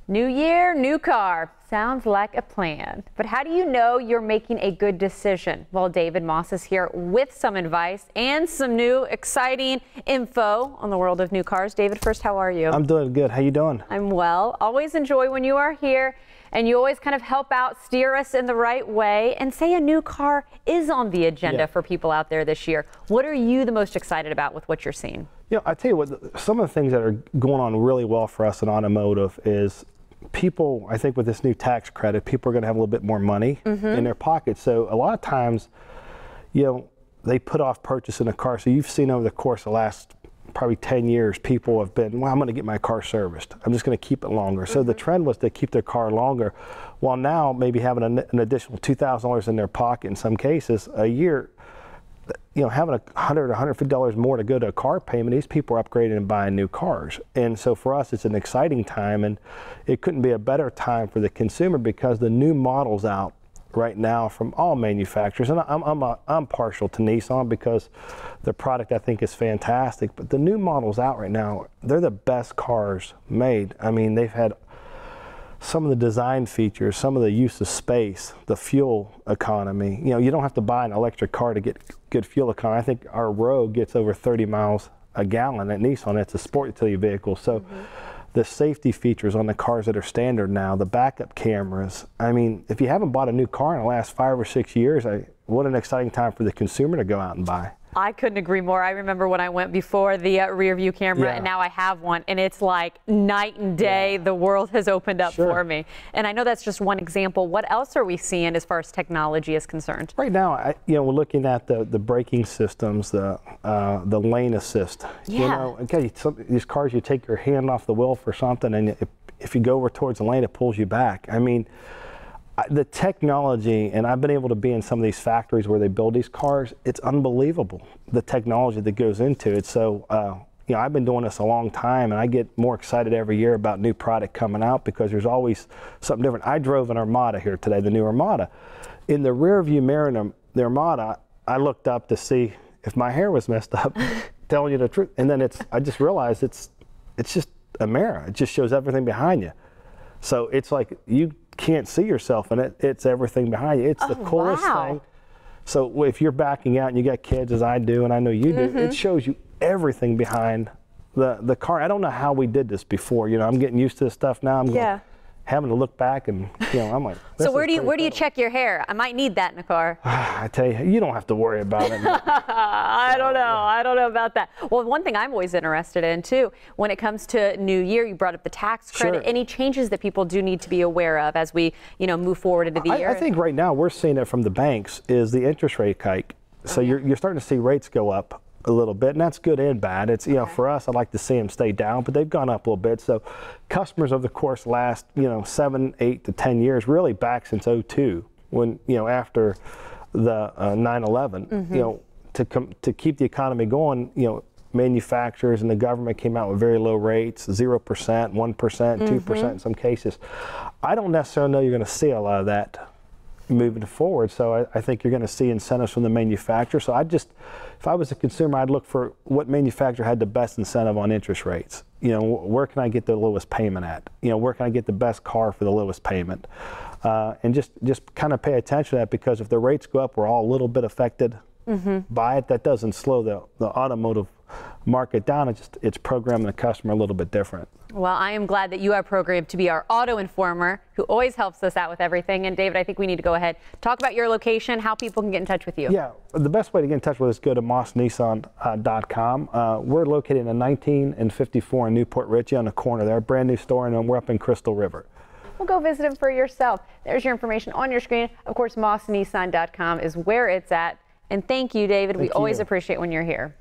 New year, new car. Sounds like a plan. But how do you know you're making a good decision? Well, David Moss is here with some advice and some new exciting info on the world of new cars. David, first, how are you? I'm doing good. How you doing? I'm well. Always enjoy when you are here, and you always kind of help out, steer us in the right way, and say a new car is on the agenda for people out there this year. What are you the most excited about with what you're seeing? You know, I tell you what, some of the things that are going on really well for us in automotive is people, I think with this new tax credit, people are going to have a little bit more money in their pockets. So a lot of times, you know, they put off purchasing a car. So you've seen over the course of the last probably 10 years, people have been, well, I'm going to get my car serviced. I'm just going to keep it longer. So the trend was to keep their car longer. While now maybe having an additional $2,000 in their pocket in some cases a year, you know, having $100 or $150 more to go to a car payment, these people are upgrading and buying new cars. And so for us, it's an exciting time, and it couldn't be a better time for the consumer because the new models out right now from all manufacturers, and I'm partial to Nissan because the product I think is fantastic, but the new models out right now, they're the best cars made. I mean, they've had some of the design features, some of the use of space, the fuel economy. You know, you don't have to buy an electric car to get good fuel economy. I think our Rogue gets over 30 miles a gallon at Nissan. It's a sport utility vehicle. So the safety features on the cars that are standard now, the backup cameras. I mean, if you haven't bought a new car in the last 5 or 6 years, what an exciting time for the consumer to go out and buy. I couldn't agree more. I remember when I went before the rear view camera, and now I have one, and it's like night and day. The world has opened up for me. And I know that's just one example. What else are we seeing as far as technology is concerned? Right now, you know, we're looking at the braking systems, the lane assist. You know, okay, these cars, you take your hand off the wheel for something, and if you go over towards the lane, it pulls you back. I mean, the technology, and I've been able to be in some of these factories where they build these cars, it's unbelievable, the technology that goes into it. So, you know, I've been doing this a long time, and I get more excited every year about new product coming out because there's always something different. I drove an Armada here today, the new Armada. In the rear view mirror in the Armada, I looked up to see if my hair was messed up, telling you the truth. And then I just realized it's just a mirror. It just shows everything behind you. So it's like you can't see yourself in it. It's everything behind you. It's the coolest thing. So if you're backing out and you got kids, as I do, and I know you do, it shows you everything behind the car. I don't know how we did this before. You know, I'm getting used to this stuff now. I'm having to look back, and you know, I'm like, so where do you check your hair? I might need that in a car. I tell you, you don't have to worry about it. I don't know about that. Well, one thing I'm always interested in too, when it comes to New Year, you brought up the tax credit. Any changes that people do need to be aware of as we, you know, move forward into the year? I think right now we're seeing it from the banks is the interest rate hike. So you're starting to see rates go up a little bit, and that's good and bad. It's, you know, for us, I'd like to see them stay down, but they've gone up a little bit. So customers over the course last, you know, 7, 8 to 10 years, really back since '02, when, you know, after the 9/11, you know, to keep the economy going, you know, manufacturers and the government came out with very low rates, 0%, 1%, 2% in some cases. I don't necessarily know you're going to see a lot of that moving forward, so I think you're going to see incentives from the manufacturer. So if I was a consumer, I'd look for what manufacturer had the best incentive on interest rates. You know, where can I get the lowest payment at? You know, where can I get the best car for the lowest payment? And just kind of pay attention to that, because if the rates go up, we're all a little bit affected by it. That doesn't slow the automotive market down. It's programming the customer a little bit different. Well, I am glad that you are programmed to be our auto informer who always helps us out with everything. And David, I think we need to go ahead, talk about your location, how people can get in touch with you. Yeah, the best way to get in touch with us is go to mossnissan.com. We're located in 19 and 54 in Newport Richey on the corner there, brand new store, and we're up in Crystal River. Well, go visit them for yourself. There's your information on your screen. Of course, mossnissan.com is where it's at. And thank you, David. We always appreciate when you're here.